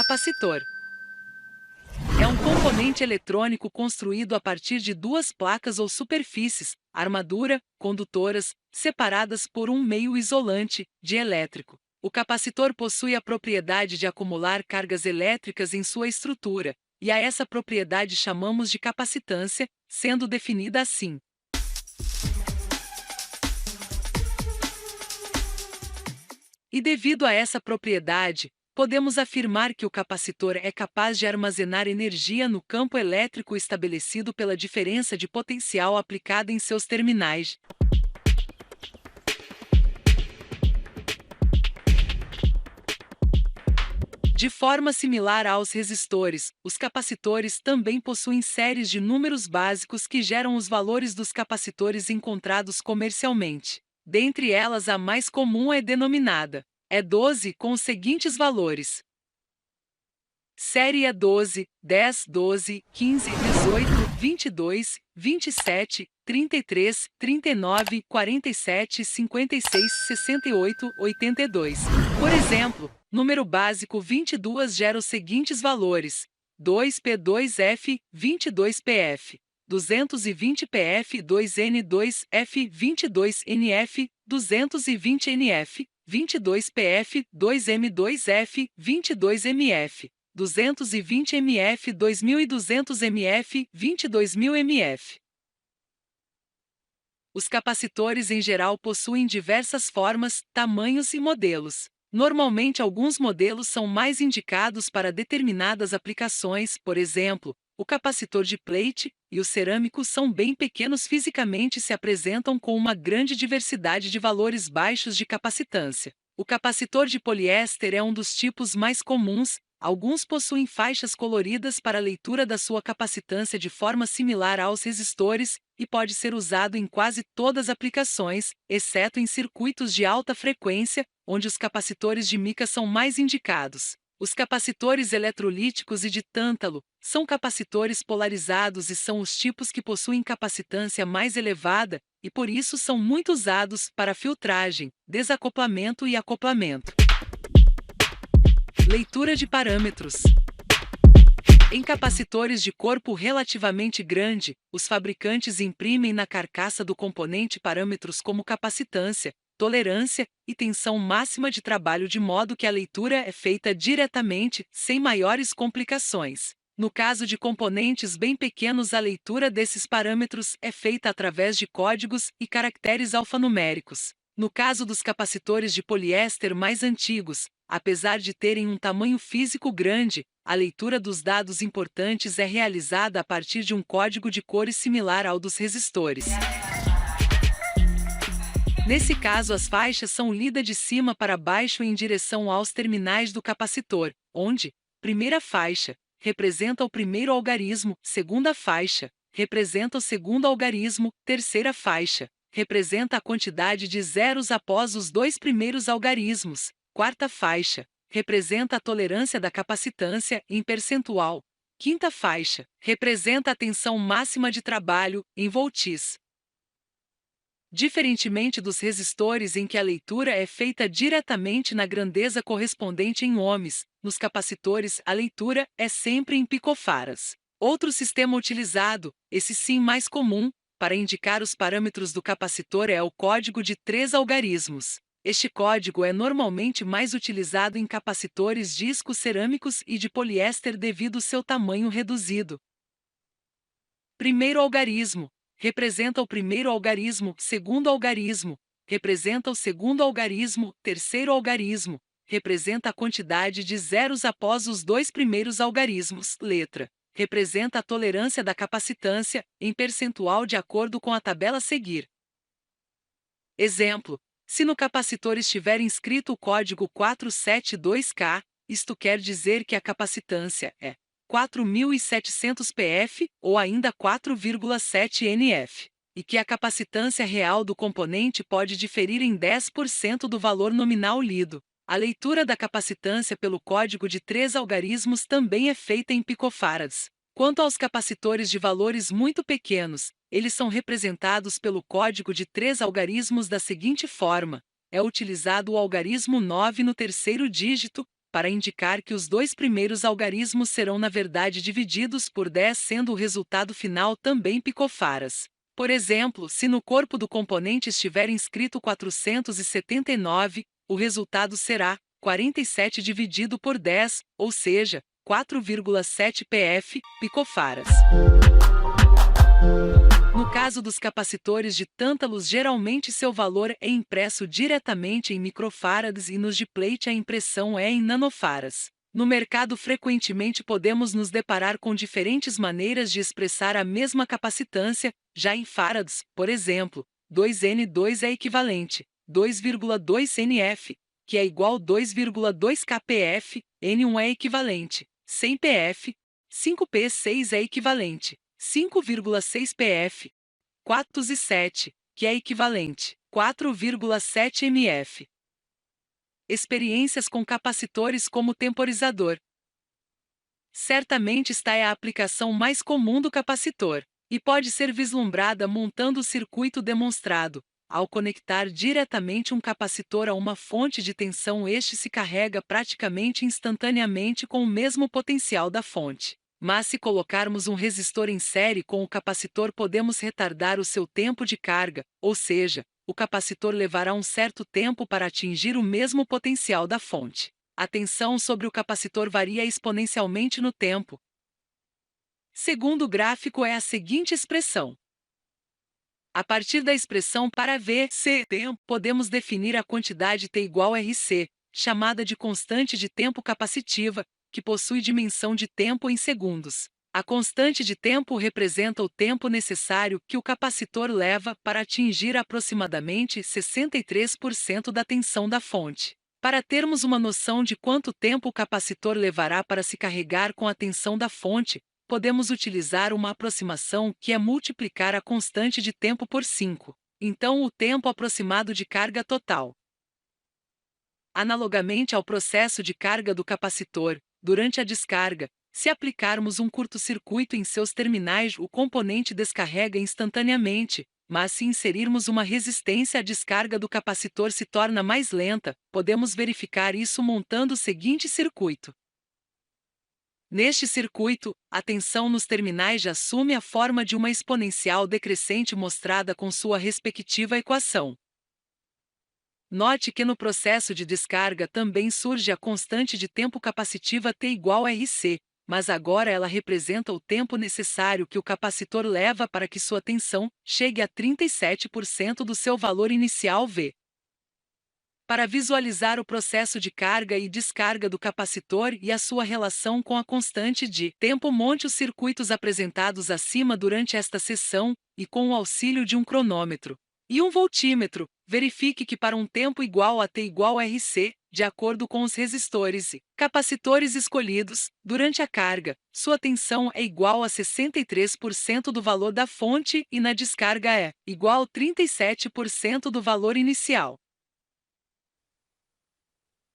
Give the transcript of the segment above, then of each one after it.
capacitor. É um componente eletrônico construído a partir de duas placas ou superfícies, armadura, condutoras, separadas por um meio isolante, dielétrico. O capacitor possui a propriedade de acumular cargas elétricas em sua estrutura, e a essa propriedade chamamos de capacitância, sendo definida assim. E devido a essa propriedade, podemos afirmar que o capacitor é capaz de armazenar energia no campo elétrico estabelecido pela diferença de potencial aplicada em seus terminais. De forma similar aos resistores, os capacitores também possuem séries de números básicos que geram os valores dos capacitores encontrados comercialmente. Dentre elas, a mais comum é denominada E12 com os seguintes valores: série E12, 10, 12, 15, 18, 22, 27, 33, 39, 47, 56, 68, 82. Por exemplo, número básico 22 gera os seguintes valores: 2P2F, 22PF, 220PF, 2N2F, 22NF, 220NF, 22PF, 2M2F, 22MF. 220 mF, 2200 mF, 22.000 mF. Os capacitores em geral possuem diversas formas, tamanhos e modelos. Normalmente, alguns modelos são mais indicados para determinadas aplicações, por exemplo, o capacitor de plate e os cerâmicos são bem pequenos fisicamente e se apresentam com uma grande diversidade de valores baixos de capacitância. O capacitor de poliéster é um dos tipos mais comuns. Alguns possuem faixas coloridas para leitura da sua capacitância de forma similar aos resistores e pode ser usado em quase todas as aplicações, exceto em circuitos de alta frequência, onde os capacitores de mica são mais indicados. Os capacitores eletrolíticos e de tântalo são capacitores polarizados e são os tipos que possuem capacitância mais elevada e por isso são muito usados para filtragem, desacoplamento e acoplamento. Leitura de parâmetros. Em capacitores de corpo relativamente grande, os fabricantes imprimem na carcaça do componente parâmetros como capacitância, tolerância e tensão máxima de trabalho de modo que a leitura é feita diretamente, sem maiores complicações. No caso de componentes bem pequenos, a leitura desses parâmetros é feita através de códigos e caracteres alfanuméricos. No caso dos capacitores de poliéster mais antigos, apesar de terem um tamanho físico grande, a leitura dos dados importantes é realizada a partir de um código de cores similar ao dos resistores. Nesse caso, as faixas são lidas de cima para baixo em direção aos terminais do capacitor, onde, primeira faixa, representa o primeiro algarismo, segunda faixa, representa o segundo algarismo, terceira faixa, representa a quantidade de zeros após os dois primeiros algarismos, quarta faixa, representa a tolerância da capacitância em percentual, quinta faixa, representa a tensão máxima de trabalho em volts. Diferentemente dos resistores em que a leitura é feita diretamente na grandeza correspondente em ohms, nos capacitores a leitura é sempre em picofarads. Outro sistema utilizado, esse sim mais comum, para indicar os parâmetros do capacitor é o código de 3 algarismos. Este código é normalmente mais utilizado em capacitores discos cerâmicos e de poliéster devido ao seu tamanho reduzido. Primeiro algarismo representa o primeiro algarismo, segundo algarismo, representa o segundo algarismo, terceiro algarismo, representa a quantidade de zeros após os dois primeiros algarismos, letra, representa a tolerância da capacitância, em percentual de acordo com a tabela a seguir. Exemplo, se no capacitor estiver inscrito o código 472K, isto quer dizer que a capacitância é 4.700 pf ou ainda 4,7 NF, e que a capacitância real do componente pode diferir em 10% do valor nominal lido. A leitura da capacitância pelo código de 3 algarismos também é feita em picofarads. Quanto aos capacitores de valores muito pequenos, eles são representados pelo código de 3 algarismos da seguinte forma: é utilizado o algarismo 9 no terceiro dígito, para indicar que os dois primeiros algarismos serão na verdade divididos por 10, sendo o resultado final também picofarads. Por exemplo, se no corpo do componente estiver inscrito 479, o resultado será 47 dividido por 10, ou seja, 4,7 pf picofarads. No caso dos capacitores de tântalos, geralmente seu valor é impresso diretamente em microfarads e nos de plate a impressão é em nanofarads. No mercado, frequentemente podemos nos deparar com diferentes maneiras de expressar a mesma capacitância, já em farads, por exemplo, 2N2 é equivalente 2,2 NF, que é igual 2,2 kPf, N1 é equivalente 100 pF, 5P6 é equivalente 5,6 pF, 407, que é equivalente 4,7 mF. Experiências com capacitores como temporizador. Certamente esta é a aplicação mais comum do capacitor, e pode ser vislumbrada montando o circuito demonstrado. Ao conectar diretamente um capacitor a uma fonte de tensão, este se carrega praticamente instantaneamente com o mesmo potencial da fonte. Mas se colocarmos um resistor em série com o capacitor, podemos retardar o seu tempo de carga, ou seja, o capacitor levará um certo tempo para atingir o mesmo potencial da fonte. A tensão sobre o capacitor varia exponencialmente no tempo. Segundo gráfico é a seguinte expressão. A partir da expressão para V, C, tempo, podemos definir a quantidade T igual a RC, chamada de constante de tempo capacitiva, que possui dimensão de tempo em segundos. A constante de tempo representa o tempo necessário que o capacitor leva para atingir aproximadamente 63% da tensão da fonte. Para termos uma noção de quanto tempo o capacitor levará para se carregar com a tensão da fonte, podemos utilizar uma aproximação que é multiplicar a constante de tempo por 5. Então, o tempo aproximado de carga total. Analogamente ao processo de carga do capacitor, durante a descarga, se aplicarmos um curto-circuito em seus terminais, o componente descarrega instantaneamente, mas se inserirmos uma resistência, a descarga do capacitor se torna mais lenta. Podemos verificar isso montando o seguinte circuito. Neste circuito, a tensão nos terminais já assume a forma de uma exponencial decrescente mostrada com sua respectiva equação. Note que no processo de descarga também surge a constante de tempo capacitiva T igual a RC, mas agora ela representa o tempo necessário que o capacitor leva para que sua tensão chegue a 37% do seu valor inicial V. Para visualizar o processo de carga e descarga do capacitor e a sua relação com a constante de tempo, monte os circuitos apresentados acima durante esta sessão e com o auxílio de um cronômetro e um voltímetro, verifique que para um tempo igual a T igual a RC, de acordo com os resistores e capacitores escolhidos, durante a carga, sua tensão é igual a 63% do valor da fonte e na descarga é igual a 37% do valor inicial.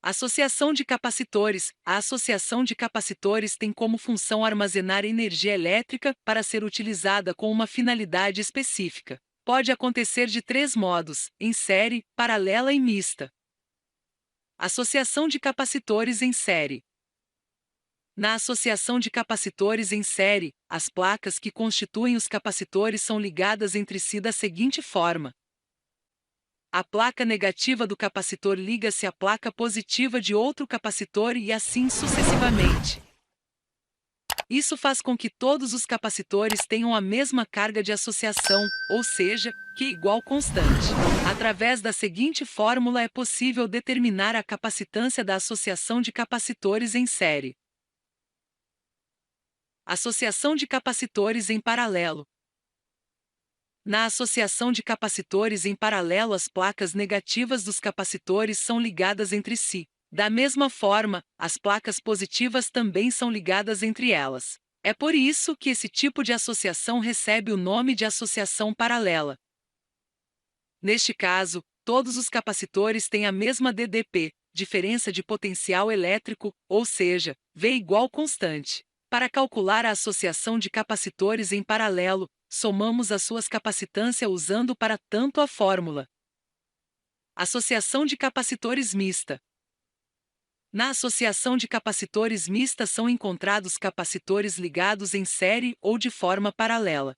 Associação de capacitores. A associação de capacitores tem como função armazenar energia elétrica para ser utilizada com uma finalidade específica. Pode acontecer de 3 modos: em série, paralela e mista. Associação de capacitores em série. Na associação de capacitores em série, as placas que constituem os capacitores são ligadas entre si da seguinte forma. A placa negativa do capacitor liga-se à placa positiva de outro capacitor e assim sucessivamente. Isso faz com que todos os capacitores tenham a mesma carga de associação, ou seja, Q igual constante. Através da seguinte fórmula é possível determinar a capacitância da associação de capacitores em série. Associação de capacitores em paralelo. Na associação de capacitores em paralelo, as placas negativas dos capacitores são ligadas entre si. Da mesma forma, as placas positivas também são ligadas entre elas. É por isso que esse tipo de associação recebe o nome de associação paralela. Neste caso, todos os capacitores têm a mesma DDP, diferença de potencial elétrico, ou seja, V igual constante. Para calcular a associação de capacitores em paralelo, somamos as suas capacitâncias usando para tanto a fórmula. Associação de capacitores mista. Na associação de capacitores mista são encontrados capacitores ligados em série ou de forma paralela.